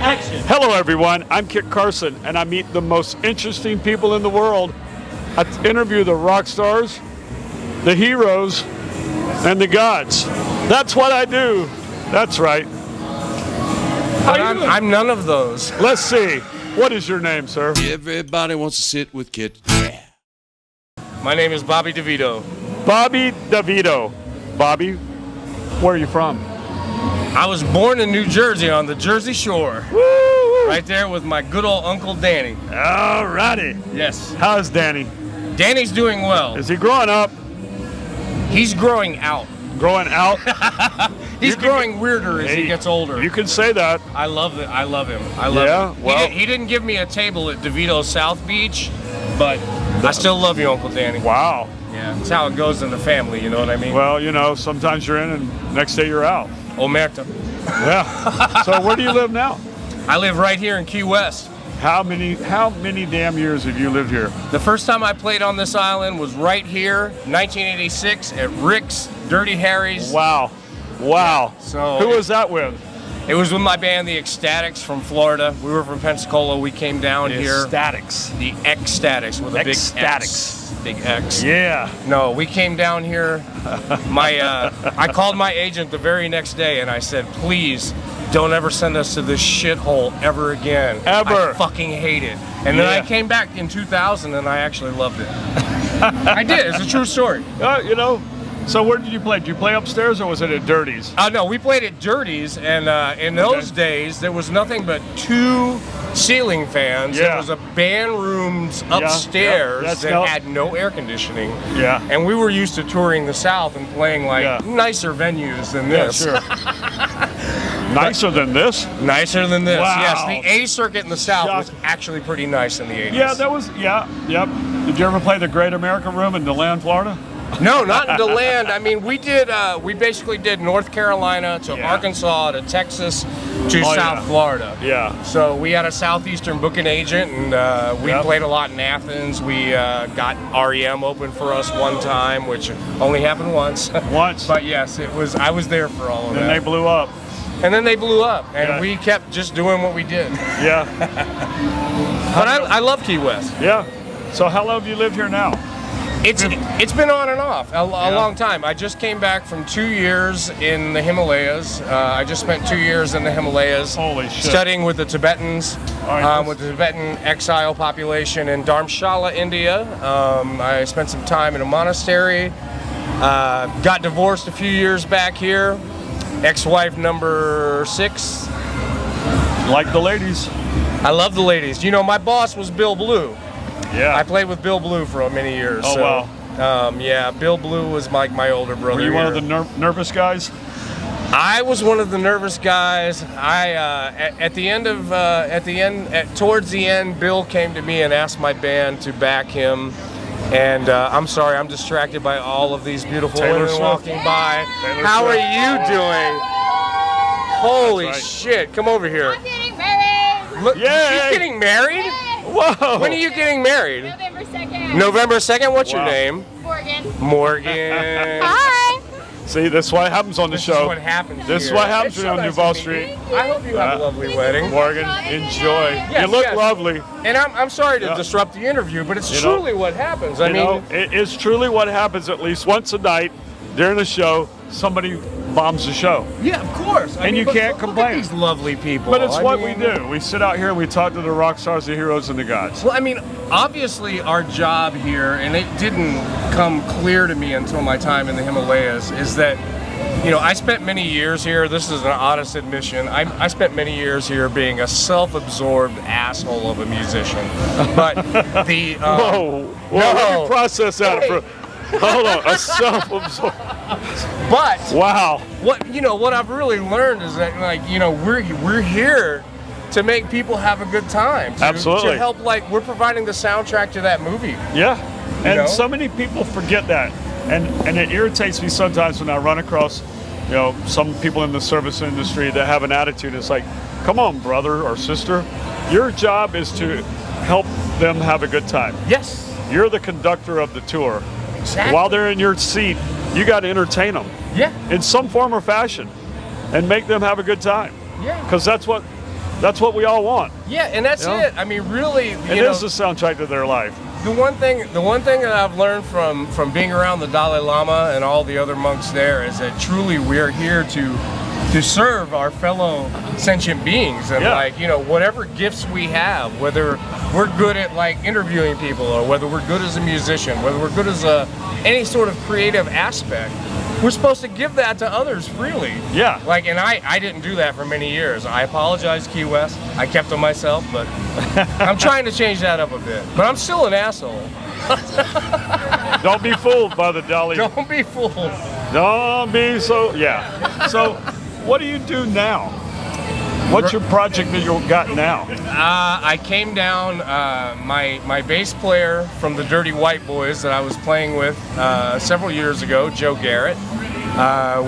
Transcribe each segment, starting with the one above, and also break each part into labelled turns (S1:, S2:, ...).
S1: Action.
S2: Hello everyone, I'm Kit Carson and I meet the most interesting people in the world. I interview the rock stars, the heroes, and the gods. That's what I do. That's right.
S1: But I'm none of those.
S2: Let's see. What is your name, sir?
S3: Everybody wants to sit with Kit. Yeah.
S1: My name is Bobby DeVito.
S2: Bobby DeVito. Bobby, where are you from?
S1: I was born in New Jersey on the Jersey Shore.
S2: Woo!
S1: Right there with my good old Uncle Danny.
S2: All righty.
S1: Yes.
S2: How's Danny?
S1: Danny's doing well.
S2: Is he growing up?
S1: He's growing out.
S2: Growing out?
S1: He's growing weirder as he gets older.
S2: You can say that.
S1: I love it. I love him. I love him.
S2: Well,
S1: he didn't give me a table at DeVito South Beach, but I still love you, Uncle Danny.
S2: Wow.
S1: Yeah, that's how it goes in the family, you know what I mean?
S2: Well, you know, sometimes you're in and next day you're out.
S1: Omerta.
S2: Yeah. So where do you live now?
S1: I live right here in Key West.
S2: How many damn years have you lived here?
S1: The first time I played on this island was right here, 1986, at Rick's Dirty Harry's.
S2: Wow. Wow.
S1: So
S2: who was that with?
S1: It was with my band, the Ecstatics from Florida. We were from Pensacola. We came down here.
S2: Ecstatics.
S1: The Ecstatics with a big
S2: Ecstatics.
S1: X. Big X.
S2: Yeah.
S1: No, we came down here. I called my agent the very next day and I said, please don't ever send us to this shithole ever again.
S2: Ever.
S1: I fucking hate it. And then I came back in 2000 and I actually loved it. I did. It's a true story.
S2: You know, so where did you play? Did you play upstairs or was it at Dirty's?
S1: No, we played at Dirty's, and in those days there was nothing but 2 ceiling fans.
S2: Yeah.
S1: There was a band rooms upstairs that had no air conditioning.
S2: Yeah.
S1: And we were used to touring the South and playing like nicer venues than this.
S2: Yeah, sure. Nicer than this?
S1: Nicer than this.
S2: Wow.
S1: Yes, the A circuit in the South was actually pretty nice in the 80s.
S2: Yeah, that was, yep. Did you ever play the Great American Room in DeLand, Florida?
S1: No, not in DeLand. I mean, we basically did North Carolina to Arkansas to Texas to South Florida.
S2: Yeah.
S1: So we had a southeastern booking agent, and we played a lot in Athens. We got REM open for us one time, which only happened once.
S2: Once.
S1: But yes, it was. I was there for all of that.
S2: And they blew up.
S1: And then they blew up, and we kept just doing what we did.
S2: Yeah.
S1: But I love Key West.
S2: Yeah. So how long have you lived here now?
S1: It's been on and off a long time. I just came back from 2 years in the Himalayas. I just spent 2 years in the Himalayas.
S2: Holy shit.
S1: Studying with the Tibetans,
S2: Nice.
S1: with the Tibetan exile population in Dharamshala, India. I spent some time in a monastery. Got divorced a few years back here. Ex-wife number 6.
S2: Like the ladies.
S1: I love the ladies. You know, my boss was Bill Blue.
S2: Yeah.
S1: I played with Bill Blue for many years.
S2: Oh,
S1: so,
S2: wow.
S1: Yeah, Bill Blue was my older brother.
S2: Were you one of the nervous guys?
S1: I was one of the nervous guys. Towards the end, Bill came to me and asked my band to back him. And I'm sorry, I'm distracted by all of these beautiful women walking by. How are you doing? Holy shit! Come over here.
S4: I'm getting married.
S1: Look, she's getting married?
S2: Whoa!
S1: When are you getting married?
S4: November 2nd.
S1: November 2nd? What's your name?
S4: Morgan.
S1: Morgan.
S4: Hi.
S2: See, this is what happens on the show.
S1: This is what happens
S2: This is
S1: here.
S2: what happens
S1: It's
S2: on
S1: so nice
S2: Duval
S1: to meet
S2: Street.
S1: you. I hope you have a lovely wedding.
S2: Morgan, enjoy.
S1: Yes,
S2: you look
S1: yes.
S2: lovely.
S1: And I'm sorry to disrupt the interview, but it's truly what happens. I mean,
S2: it is truly what happens at least once a night during the show. Somebody bombs the show.
S1: yeah, of course. I
S2: And
S1: mean,
S2: you can't
S1: look at
S2: complain.
S1: these lovely people.
S2: But it's
S1: I
S2: what
S1: mean,
S2: we do. We sit out here and we talk to the rock stars, the heroes, and the gods.
S1: Well, I mean, obviously our job here, and it didn't come clear to me until my time in the Himalayas, is that, you know, I spent many years here. This is an honest admission. I spent many years here being a self-absorbed asshole of a musician. But the
S2: Whoa, let me process that for. Hold on, a self-absorbed.
S1: But
S2: Wow.
S1: what I've really learned is that, like, you know, we're here to make people have a good time.
S2: Absolutely.
S1: To help, like, we're providing the soundtrack to that movie.
S2: Yeah, and
S1: know?
S2: so many people forget that, and it irritates me sometimes when I run across, you know, some people in the service industry that have an attitude. It's like, come on, brother or sister, your job is to help them have a good time.
S1: Yes.
S2: You're the conductor of the tour.
S1: Exactly.
S2: While they're in your seat, you got to entertain them.
S1: Yeah.
S2: In some form or fashion, and make them have a good time.
S1: Yeah.
S2: Because that's what That's what we all want.
S1: Yeah, and that's
S2: Yeah.
S1: it. I mean, really,
S2: It is the soundtrack to their life.
S1: the one thing that I've learned from being around the Dalai Lama and all the other monks there is that truly we're here to serve our fellow sentient beings, and
S2: Yeah.
S1: like, you know, whatever gifts we have, whether we're good at like interviewing people, or whether we're good as a musician, whether we're good as any sort of creative aspect, we're supposed to give that to others freely.
S2: Yeah.
S1: Like, and I didn't do that for many years. I apologize, Key West. I kept to myself, but I'm trying to change that up a bit. But I'm still an asshole.
S2: Don't be fooled by the Dolly.
S1: Don't be fooled.
S2: Don't be so. Yeah. So, what do you do now? What's your project that you got now?
S1: I came down, my bass player from the Dirty White Boys that I was playing with several years ago, Joe Garrett.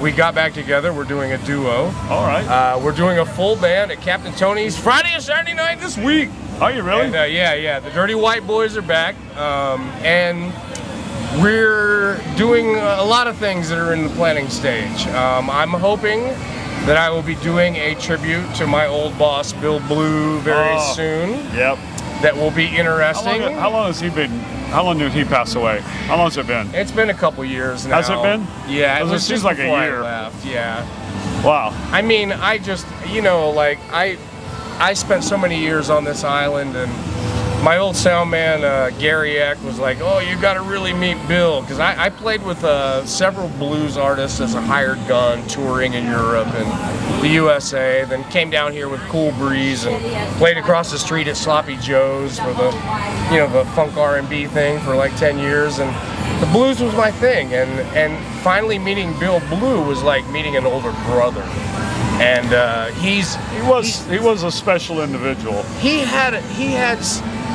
S1: We got back together. We're doing a duo.
S2: All right.
S1: We're doing a full band at Captain Tony's Friday and Saturday night this week.
S2: Are you really?
S1: And, yeah. The Dirty White Boys are back, and we're doing a lot of things that are in the planning stage. I'm hoping that I will be doing a tribute to my old boss, Bill Blue, very soon.
S2: Yep.
S1: That will be interesting.
S2: How long has he been? How long did he pass away? How long has it been?
S1: It's been a couple years now.
S2: Has it been?
S1: Yeah, it
S2: 'Cause it
S1: was
S2: seems
S1: just
S2: like a
S1: before
S2: year.
S1: I left. Yeah.
S2: Wow.
S1: I mean, I just, you know, like I spent so many years on this island, and my old sound man, Gary Eck, was like, oh, you got to really meet Bill. Because I played with several blues artists as a hired gun, touring in Europe and the USA. Then came down here with Cool Breeze and played across the street at Sloppy Joe's for the, you know, the funk R&B thing for like 10 years. And the blues was my thing. And finally meeting Bill Blue was like meeting an older brother. And he
S2: was a special individual.
S1: He had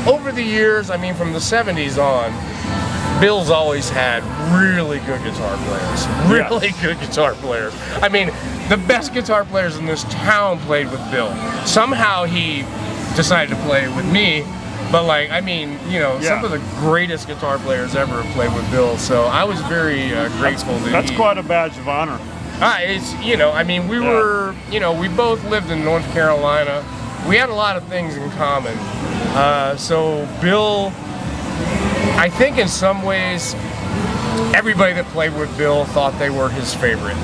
S1: over the years, I mean, from the 70s on, Bill's always had really good guitar players. Really good guitar players. I mean, the best guitar players in this town played with Bill. Somehow he decided to play with me, but like, I mean, you know, some of the greatest guitar players ever have played with Bill. So I was very grateful
S2: That's quite a badge of honor.
S1: It's, you know, I mean, we were, you know, we both lived in North Carolina. We had a lot of things in common. So Bill, I think in some ways, everybody that played with Bill thought they were his favorite.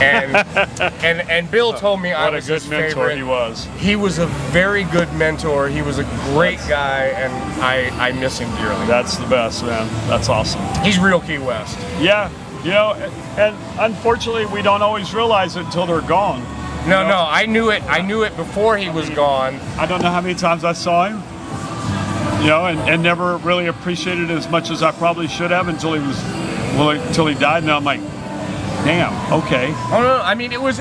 S1: And Bill told me I was his favorite.
S2: What a good mentor he was.
S1: He was a very good mentor. He was a great guy, and I miss him dearly.
S2: That's the best, man. That's awesome.
S1: He's real Key West.
S2: Yeah, you know, and unfortunately, we don't always realize it until they're gone.
S1: No, I knew it before he was gone.
S2: I don't know how many times I saw him, you know, and never really appreciated it as much as I probably should have until he died. And I'm like, damn, okay.
S1: Oh no, I mean it was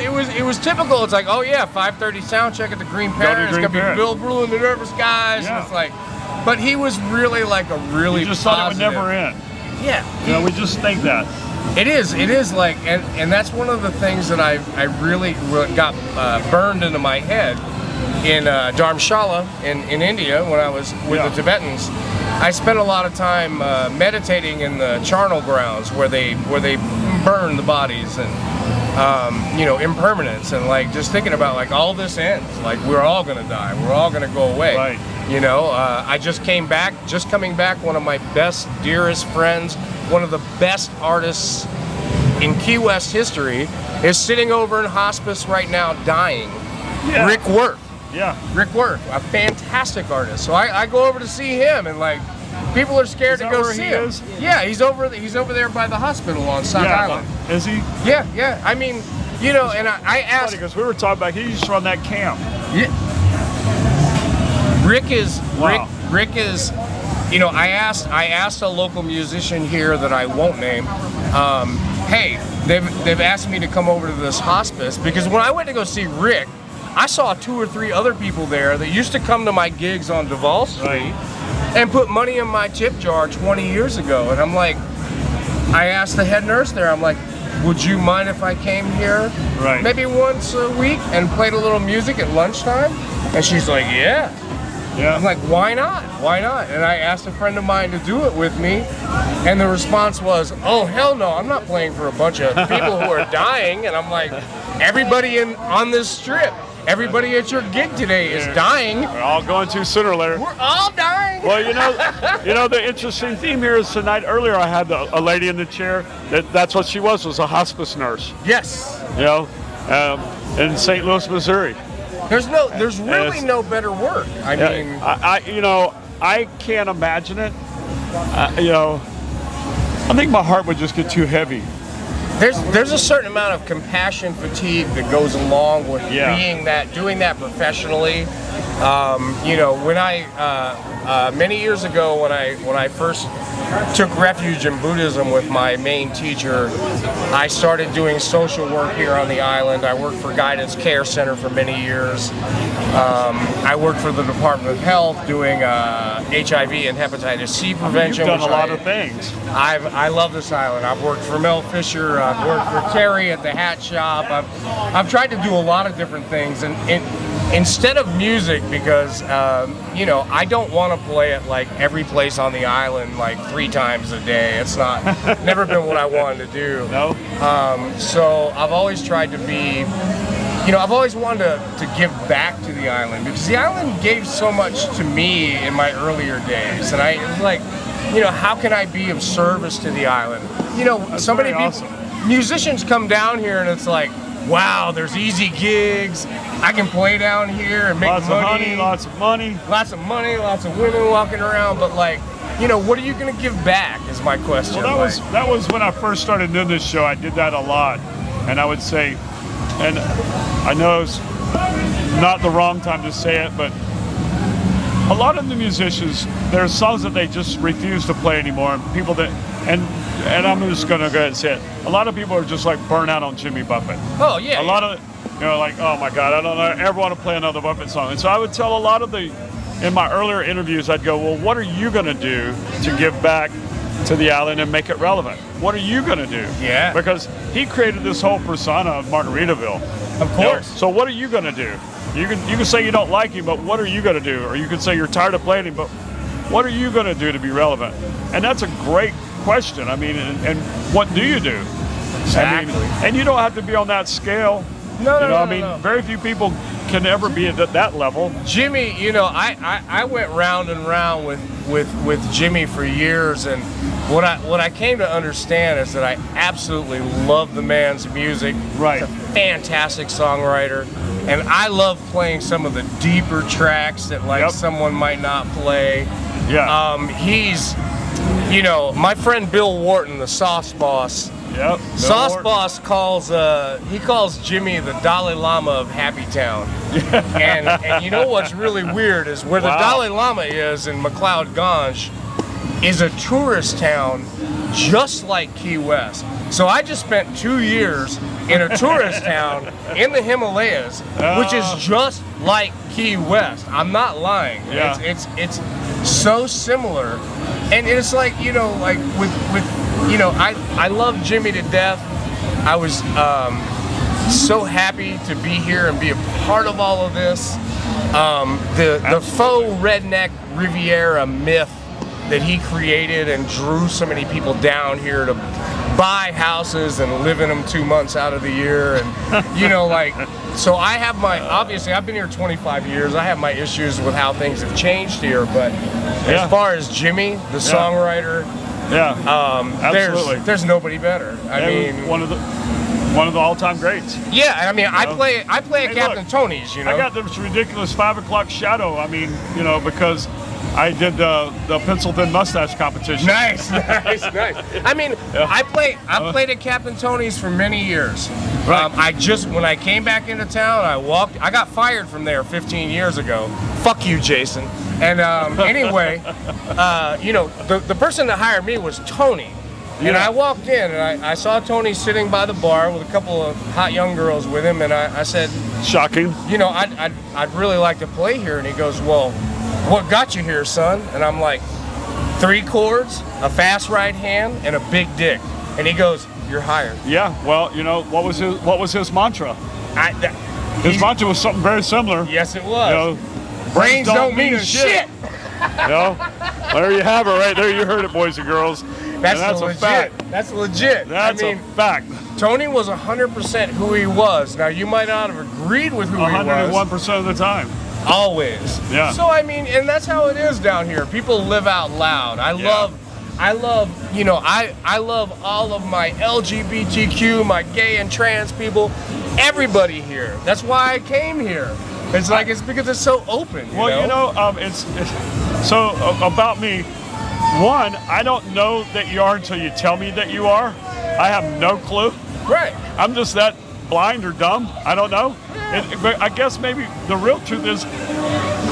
S1: typical. It's like, oh yeah, 5:30 sound check at the Green Parrot. It's gonna be Bill Blue and the Nervous Guys.
S2: Yeah.
S1: And it's like, but he was really like a really
S2: You just
S1: positive.
S2: thought it would never end.
S1: Yeah,
S2: You know, we just think that.
S1: it is like, and that's one of the things that I really got burned into my head in Dharamshala in India when I was with the Tibetans. I spent a lot of time meditating in the charnel grounds where they burn the bodies, and you know, impermanence, and like just thinking about like all this ends, like we're all gonna die, we're all gonna go away.
S2: Right.
S1: You know, I just coming back, one of my best, dearest friends, one of the best artists in Key West history, is sitting over in hospice right now dying.
S2: Yeah.
S1: Rick Worth.
S2: Yeah.
S1: Rick Worth, a fantastic artist. So I go over to see him, and like people are scared to
S2: Is that
S1: go
S2: where
S1: see
S2: he
S1: him.
S2: is?
S1: Yeah, he's over there by the hospital on South Island.
S2: Is he?
S1: Yeah. I mean, you know, and I asked.
S2: Because we were talking about he used to run that camp.
S1: Yeah. Rick is
S2: Wow.
S1: Rick is, you know, I asked a local musician here that I won't name. Hey, they've asked me to come over to this hospice because when I went to go see Rick, I saw 2 or 3 other people there that used to come to my gigs on Duval Street and put money in my tip jar 20 years ago. And I'm like, I asked the head nurse there, I'm like, would you mind if I came here maybe once a week and played a little music at lunchtime? And she's like, yeah. I'm like, why not? Why not? And I asked a friend of mine to do it with me, and the response was, oh, hell no, I'm not playing for a bunch of people who are dying. And I'm like, everybody on this strip everybody at your gig today is dying.
S2: We're all going to sooner or later.
S1: We're all dying.
S2: Well, you know, the interesting theme here is tonight. Earlier, I had a lady in the chair. That's what she was a hospice nurse.
S1: Yes.
S2: You know, in St. Louis, Missouri.
S1: There's really no better work. I mean,
S2: I can't imagine it. You know, I think my heart would just get too heavy.
S1: There's a certain amount of compassion fatigue that goes along with doing that professionally. You know, when many years ago when I first took refuge in Buddhism with my main teacher, I started doing social work here on the island. I worked for Guidance Care Center for many years. I worked for the Department of Health doing HIV and hepatitis C prevention.
S2: You've done a lot of things.
S1: I love this island. I've worked for Mel Fisher. I've worked for Terry at the hat shop. I've tried to do a lot of different things, and instead of music, because you know, I don't want to play at like every place on the island like 3 times a day. It's never been what I wanted to do.
S2: No.
S1: So I've always tried to be. You know, I've always wanted to give back to the island, because the island gave so much to me in my earlier days, and it was like, you know, how can I be of service to the island? You know,
S2: That's
S1: so many
S2: very
S1: people,
S2: awesome.
S1: musicians come down here and it's like, wow, there's easy gigs. I can play down here and make
S2: Lots
S1: money.
S2: Lots of money.
S1: Lots of money, lots of women walking around, but like, you know, what are you going to give back is my question.
S2: Well, that was when I first started doing this show. I did that a lot, and I would say, and I know it's not the wrong time to say it, but a lot of the musicians, there are songs that they just refuse to play anymore, and people that, and I'm just going to go ahead and say it, a lot of people are just like burnt out on Jimmy Buffett.
S1: Oh, yeah.
S2: A lot of, you know, like, oh my God, I don't ever want to play another Buffett song. And so I would tell a lot of in my earlier interviews, I'd go, well, what are you going to do to give back to the island and make it relevant? What are you going to do?
S1: Yeah.
S2: Because he created this whole persona of Margaritaville.
S1: Of course.
S2: You know, so what are you going to do? You can say you don't like him, but what are you going to do? Or you can say you're tired of playing him, but what are you going to do to be relevant? And that's a great question. I mean, and what do you do?
S1: Exactly.
S2: I mean, and you don't have to be on that scale.
S1: No.
S2: Very few people can ever be at that level.
S1: Jimmy, you know, I went round and round with Jimmy for years, and what I came to understand is that I absolutely love the man's music.
S2: Right.
S1: He's a fantastic songwriter, and I love playing some of the deeper tracks that like someone might not play.
S2: Yeah.
S1: He's, you know, my friend Bill Wharton, the Sauce Boss.
S2: Yep.
S1: Sauce Boss calls Jimmy the Dalai Lama of Happy Town. and you know what's really weird is where the Dalai Lama is in McLeod Ganj is a tourist town just like Key West. So I just spent 2 years in a tourist town in the Himalayas, which is just like Key West. I'm not lying.
S2: Yeah.
S1: It's so similar. And it's like, you know, like with you know, I love Jimmy to death. I was so happy to be here and be a part of all of this. The faux redneck Riviera myth that he created and drew so many people down here to buy houses and live in them 2 months out of the year, and you know, like, so I have obviously I've been here 25 years. I have my issues with how things have changed here, but as far as Jimmy, the songwriter,
S2: absolutely,
S1: there's nobody better. I mean,
S2: one of the all-time greats.
S1: Yeah, I mean, I play at Captain Tony's. You know,
S2: I got this ridiculous 5 o'clock shadow. I mean, you know, because I did the pencil thin mustache competition.
S1: Nice. I mean, I played at Captain Tony's for many years.
S2: Right.
S1: When I came back into town, I got fired from there 15 years ago. Fuck you, Jason. And anyway, you know, the person that hired me was Tony. And I walked in and I saw Tony sitting by the bar with a couple of hot young girls with him, and I said,
S2: shocking.
S1: You know, I'd really like to play here. And he goes, well, what got you here, son? And I'm like, 3 chords, a fast right hand, and a big dick. And he goes, you're hired.
S2: Yeah, well, you know, what was his mantra? His mantra was something very similar.
S1: Yes, it was.
S2: You know,
S1: brains don't mean shit.
S2: You know, there you have it right there. You heard it, boys and girls.
S1: That's
S2: And that's a
S1: legit.
S2: fact.
S1: That's legit.
S2: That's
S1: I mean,
S2: a fact.
S1: Tony was 100% who he was. Now, you might not have agreed with who he was.
S2: 101% of the time.
S1: Always.
S2: Yeah.
S1: So, I mean, and that's how it is down here. People live out loud. I love, you know, I love all of my LGBTQ, my gay and trans people, everybody here. That's why I came here. It's like, it's because it's so open.
S2: So about me, one, I don't know that you are until you tell me that you are. I have no clue.
S1: Right.
S2: I'm just that blind or dumb. I don't know. But I guess maybe the real truth is,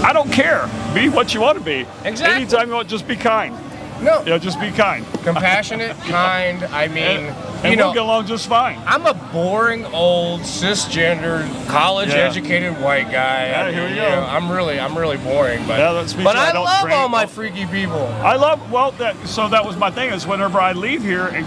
S2: I don't care. Be what you want to be.
S1: Exactly.
S2: Anytime you want, just be kind.
S1: No.
S2: Just be kind.
S1: Compassionate, kind. I mean,
S2: and we'll get along just fine.
S1: I'm a boring old cisgender college-educated white guy.
S2: Yeah, here we go.
S1: I'm really boring, but I love all my freaky people.
S2: I love that was my thing is whenever I leave here, and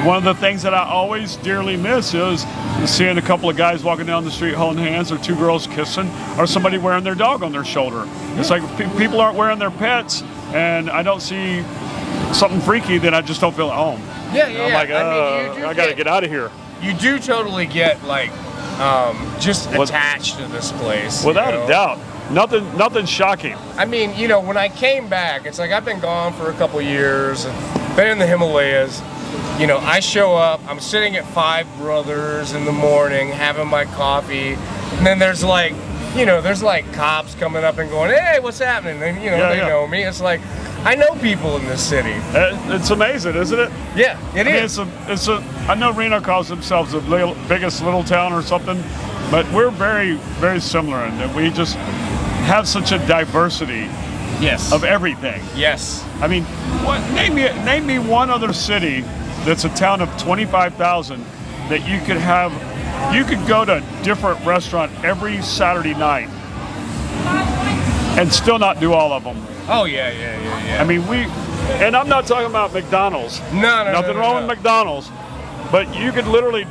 S2: one of the things that I always dearly miss is seeing a couple of guys walking down the street holding hands, or two girls kissing, or somebody wearing their dog on their shoulder. It's like people aren't wearing their pets, and I don't see something freaky, then I just don't feel at home.
S1: Yeah.
S2: I'm like, I gotta get out of here.
S1: You do totally get like just attached to this place.
S2: Without a doubt. Nothing shocking.
S1: I mean, when I came back, it's like I've been gone for a couple years, and been in the Himalayas. I show up, I'm sitting at Five Brothers in the morning having my coffee, and then there's like cops coming up and going, hey, what's happening? And they know me. It's like, I know people in this city.
S2: It's amazing, isn't it?
S1: Yeah, it is.
S2: I know Reno calls themselves the biggest little town or something, but we're very, very similar in that we just have such a diversity of everything.
S1: Yes.
S2: I mean, name me one other city that's a town of 25,000 that you could go to a different restaurant every Saturday night and still not do all of them.
S1: Oh, yeah.
S2: I mean, and I'm not talking about McDonald's. Nothing wrong with McDonald's, but you could literally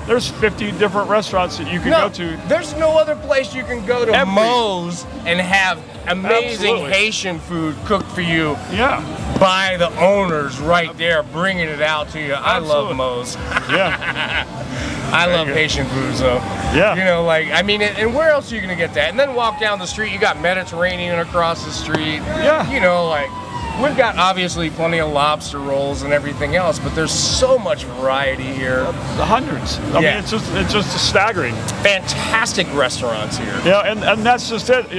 S2: there's 50 different restaurants that you can go to.
S1: There's no other place you can go to Moe's and have amazing Haitian food cooked for you by the owners right there, bringing it out to you. I love Moe's.
S2: Yeah.
S1: I love Haitian food, so.
S2: Yeah.
S1: And where else are you going to get that? And then walk down the street, you got Mediterranean across the street.
S2: Yeah.
S1: We've got obviously plenty of lobster rolls and everything else, but there's so much variety here.
S2: The hundreds. I mean, it's just staggering.
S1: Fantastic restaurants here.
S2: Yeah, and that's just it.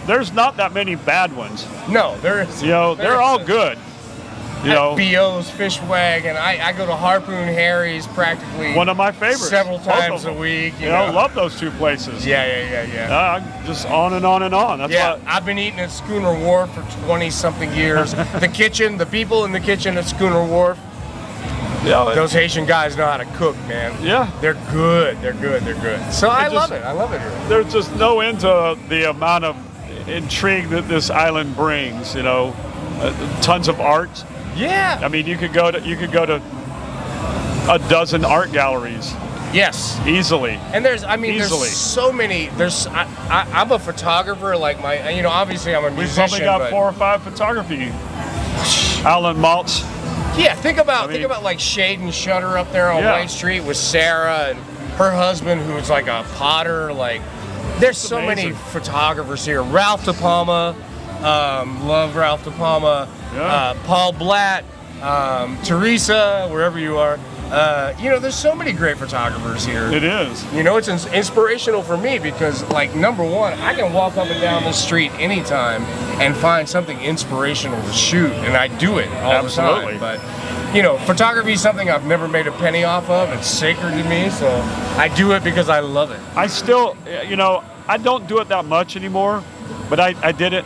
S2: There's not that many bad ones.
S1: No, there is.
S2: They're all good.
S1: B.O.'s Fish Wagon. I go to Harpoon Harry's practically
S2: one of my favorites.
S1: Several times a week.
S2: I love those two places.
S1: Yeah.
S2: Just on and on and on. That's why
S1: I've been eating at Schooner Wharf for 20-something years. The people in the kitchen at Schooner Wharf, those Haitian guys know how to cook, man.
S2: Yeah.
S1: They're good. So I love it here.
S2: There's just no end to the amount of intrigue that this island brings, tons of art.
S1: Yeah.
S2: I mean, you could go to a dozen art galleries.
S1: Yes.
S2: Easily.
S1: And there's so many. I'm a photographer, like obviously I'm a musician.
S2: We've probably got 4 or 5 photography. Alan Maltz.
S1: Yeah, think about like Shade and Shutter up there on White Street with Sarah and her husband, who's like a potter. Like, there's so many photographers here. Ralph De Palma, love Ralph De Palma.
S2: Yeah.
S1: Paul Blatt, Teresa, wherever you are. There's so many great photographers here.
S2: It is.
S1: It's inspirational for me because, like, number one, I can walk up and down the street anytime and find something inspirational to shoot, and I do it all the time. But, photography is something I've never made a penny off of. It's sacred to me, so I do it because I love it.
S2: I still, I don't do it that much anymore, but I did it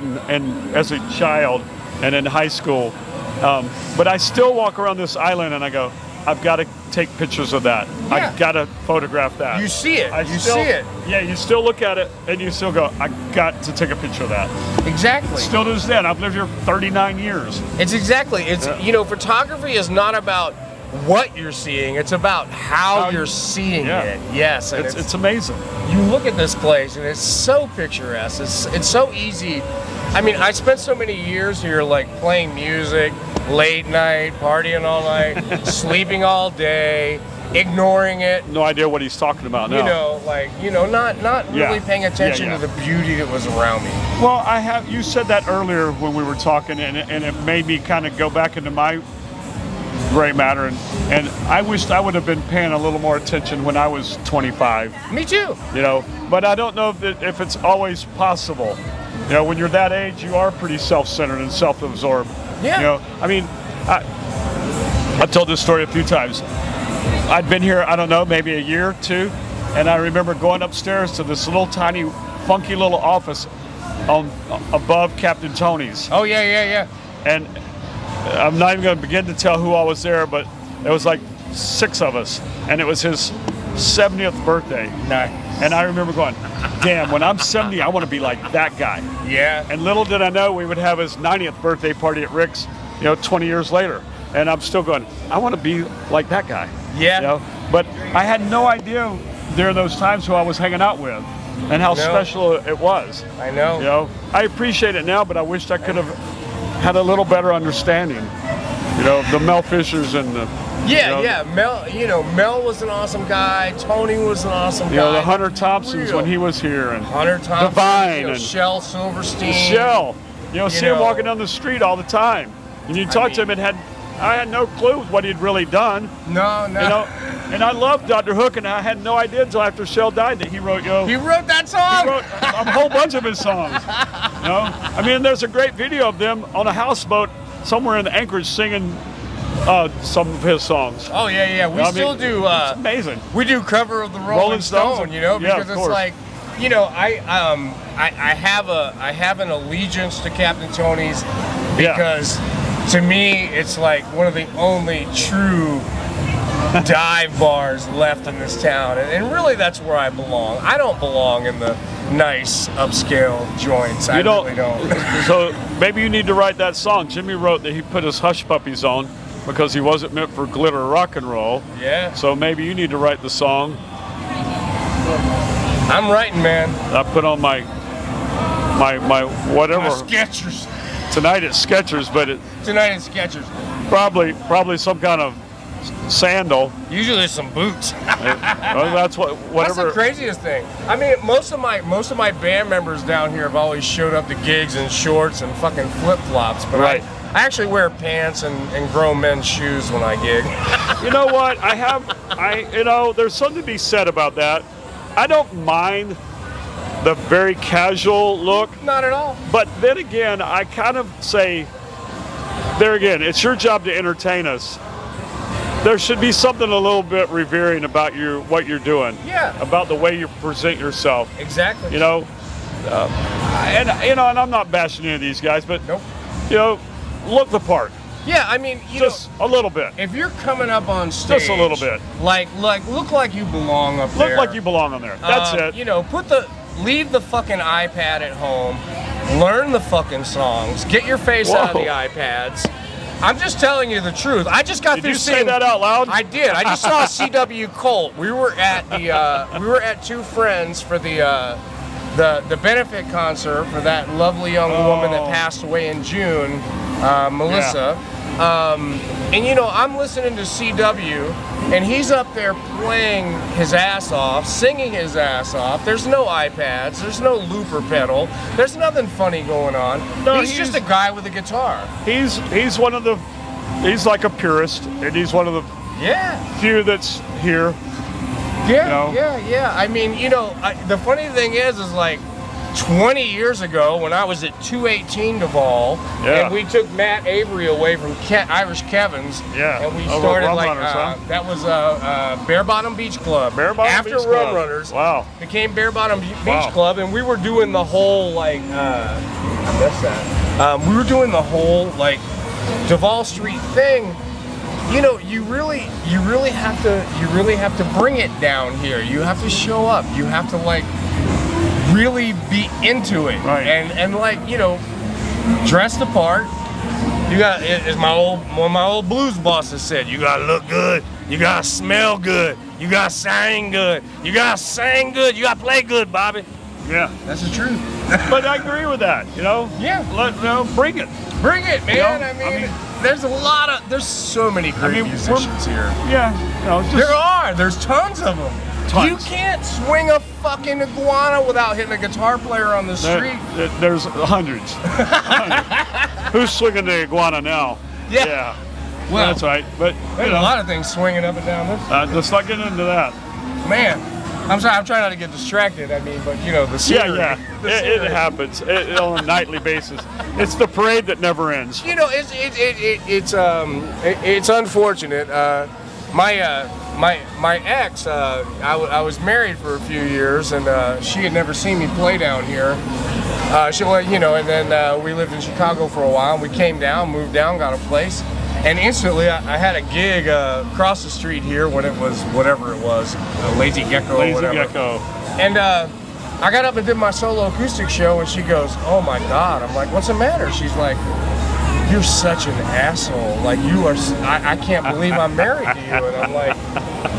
S2: as a child and in high school. But I still walk around this island and I go, I've got to take pictures of that.
S1: Yeah.
S2: I've got to photograph that.
S1: You see it. See it.
S2: Yeah, you still look at it and you still go, I got to take a picture of that.
S1: Exactly.
S2: Still to this day. I've lived here 39 years.
S1: It's photography is not about what you're seeing. It's about how you're seeing it. Yes. And
S2: it's amazing.
S1: You look at this place and it's so picturesque. It's so easy. I mean, I spent so many years here, like, playing music, late night, partying all night, sleeping all day, ignoring it.
S2: No idea what he's talking about now.
S1: Not really
S2: Yeah.
S1: paying attention
S2: Yeah, yeah.
S1: to the beauty that was around me.
S2: Well, you said that earlier when we were talking, and it made me kind of go back into my gray matter, and I wished I would have been paying a little more attention when I was 25.
S1: Me too.
S2: But I don't know if it's always possible. When you're that age, you are pretty self-centered and self-absorbed.
S1: Yeah.
S2: I've told this story a few times. I'd been here, I don't know, maybe a year or two, and I remember going upstairs to this little tiny, funky little office above Captain Tony's.
S1: Oh yeah.
S2: And I'm not even going to begin to tell who all was there, but it was like 6 of us, and it was his 70th birthday.
S1: Nice.
S2: And I remember going, damn, when I'm 70, I want to be like that guy.
S1: Yeah.
S2: And little did I know we would have his 90th birthday party at Rick's, 20 years later. And I'm still going, I want to be like that guy.
S1: Yeah.
S2: But I had no idea during those times who I was hanging out with and how special it was.
S1: I know.
S2: I appreciate it now, but I wished I could have had a little better understanding. The Mel Fishers and the
S1: Mel was an awesome guy. Tony was an awesome guy.
S2: The Hunter Thompsons when he was here, and
S1: Hunter Thompson,
S2: Divine, and
S1: Shel Silverstein.
S2: Shell. See him walking down the street all the time, and you talk to him, and I had no clue what he'd really done.
S1: No.
S2: And I loved Dr. Hook, and I had no idea until after Shell died that he wrote
S1: He wrote that song.
S2: He wrote a whole bunch of his songs. There's a great video of them on a houseboat somewhere in Anchorage singing some of his songs.
S1: Oh yeah. We still do.
S2: It's amazing.
S1: We do cover of the Rolling Stone, because it's like, I have an allegiance to Captain Tony's because to me it's like one of the only true dive bars left in this town, and really that's where I belong. I don't belong in the nice upscale joints. I really don't.
S2: So maybe you need to write that song. Jimmy wrote that he put his Hush Puppies on because he wasn't meant for glitter rock and roll.
S1: Yeah.
S2: So maybe you need to write the song.
S1: I'm writing, man.
S2: I put on my whatever.
S1: My Skechers.
S2: Tonight it's Skechers, but
S1: Tonight it's Skechers.
S2: Probably some kind of sandal.
S1: Usually some boots.
S2: Well, that's whatever.
S1: That's the craziest thing. I mean, most of my band members down here have always showed up to gigs in shorts and fucking flip flops, but
S2: right.
S1: I actually wear pants and grown men's shoes when I gig.
S2: You know what? There's something to be said about that. I don't mind the very casual look.
S1: Not at all.
S2: But then again, I kind of say, there again, it's your job to entertain us. There should be something a little bit revering about what you're doing.
S1: Yeah.
S2: About the way you present yourself.
S1: Exactly.
S2: And I'm not bashing any of these guys, but
S1: nope.
S2: Look the part.
S1: Yeah, I mean,
S2: just a little bit.
S1: If you're coming up on stage,
S2: just a little bit.
S1: Like look like you belong up there.
S2: Look like you belong on there. That's it.
S1: Leave the fucking iPad at home. Learn the fucking songs. Get your face out of the iPads. I'm just telling you the truth. I just got through seeing.
S2: Did you say that out loud?
S1: I did. I just saw CW Colt. We were at Two Friends for the benefit concert for that lovely young woman that passed away in June, Melissa.
S2: Yeah.
S1: I'm listening to CW, and he's up there playing his ass off, singing his ass off. There's no iPads. There's no looper pedal. There's nothing funny going on. No, he's just a guy with a guitar.
S2: He's like a purist, and he's one of the few that's here.
S1: Yeah. I mean, the funny thing is like 20 years ago when I was at 218 Duval, and we took Matt Avery away from Irish Kevin's, and we started that was Bare Bottom Beach Club. After Rum Runners, became Bare Bottom Beach Club, and we were doing the whole we were doing the whole Duval Street thing. You really have to bring it down here. You have to show up. You have to really be into it,
S2: right.
S1: and dress the part. You got, as one of my old blues bosses said, you gotta look good, you gotta smell good, you gotta sing good, you gotta play good, Bobby.
S2: Yeah,
S1: that's the truth.
S2: But I agree with that.
S1: Yeah.
S2: Bring it.
S1: Bring it, man. there's so many great musicians here.
S2: Yeah,
S1: There's tons of them.
S2: Tons.
S1: You can't swing a fucking iguana without hitting a guitar player on the street.
S2: There's hundreds. Who's swinging the iguana now?
S1: Yeah. Well,
S2: that's right. But
S1: there's a lot of things swinging up and down this.
S2: Let's not get into that.
S1: Man, I'm sorry. I'm trying not to get distracted. I mean, but the scenery.
S2: It happens on a nightly basis. It's the parade that never ends.
S1: It's unfortunate. My ex, I was married for a few years, and she had never seen me play down here. And then we lived in Chicago for a while. And we came down, moved down, got a place, and instantly I had a gig across the street here when it was whatever it was, Lazy Gecko or whatever.
S2: Lazy Gecko.
S1: And I got up and did my solo acoustic show, and she goes, "Oh my God!" I'm like, "What's the matter?" She's like, "You're such an asshole. Like you are. I can't believe I'm married to you." And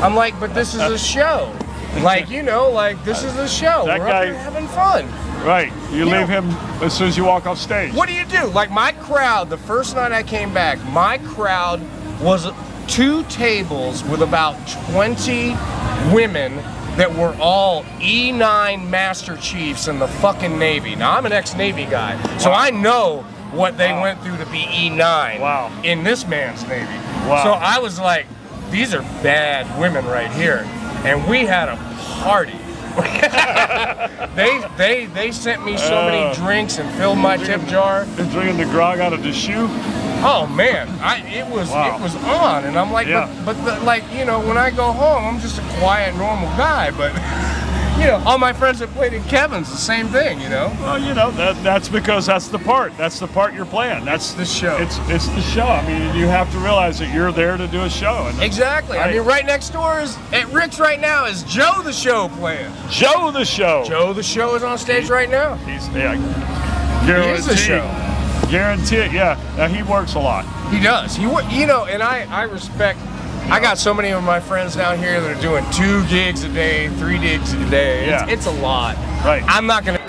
S1: I'm like, "But this is a show. This is a show.
S2: That
S1: We're
S2: guy,
S1: up here having fun."
S2: Right. You leave him as soon as you walk off stage.
S1: What do you do? Like my crowd, the first night I came back, my crowd was 2 tables with about 20 women that were all E9 Master Chiefs in the fucking Navy. Now I'm an ex-Navy guy, so I know what they went through to be E9 in this man's Navy.
S2: Wow.
S1: So I was like, these are bad women right here. And we had a party. they sent me so many drinks and filled my tip jar.
S2: Been drinking the grog out of the shoe.
S1: Oh man, it was on, and I'm like, but when I go home, I'm just a quiet, normal guy. But all my friends that played in Kevin's, the same thing.
S2: Well, that's because that's the part. That's the part you're playing. That's
S1: the show.
S2: It's the show. I mean, you have to realize that you're there to do a show. And
S1: exactly. I mean, right next door at Rick's right now is Joe the Show playing.
S2: Joe the Show.
S1: Joe the Show is on stage right now.
S2: He is the show. Guarantee it. Yeah. Now he works a lot.
S1: He does. And I respect. I got so many of my friends down here that are doing 2 gigs a day, 3 gigs a day.
S2: Yeah.
S1: It's a lot.
S2: Right.
S1: I'm not gonna.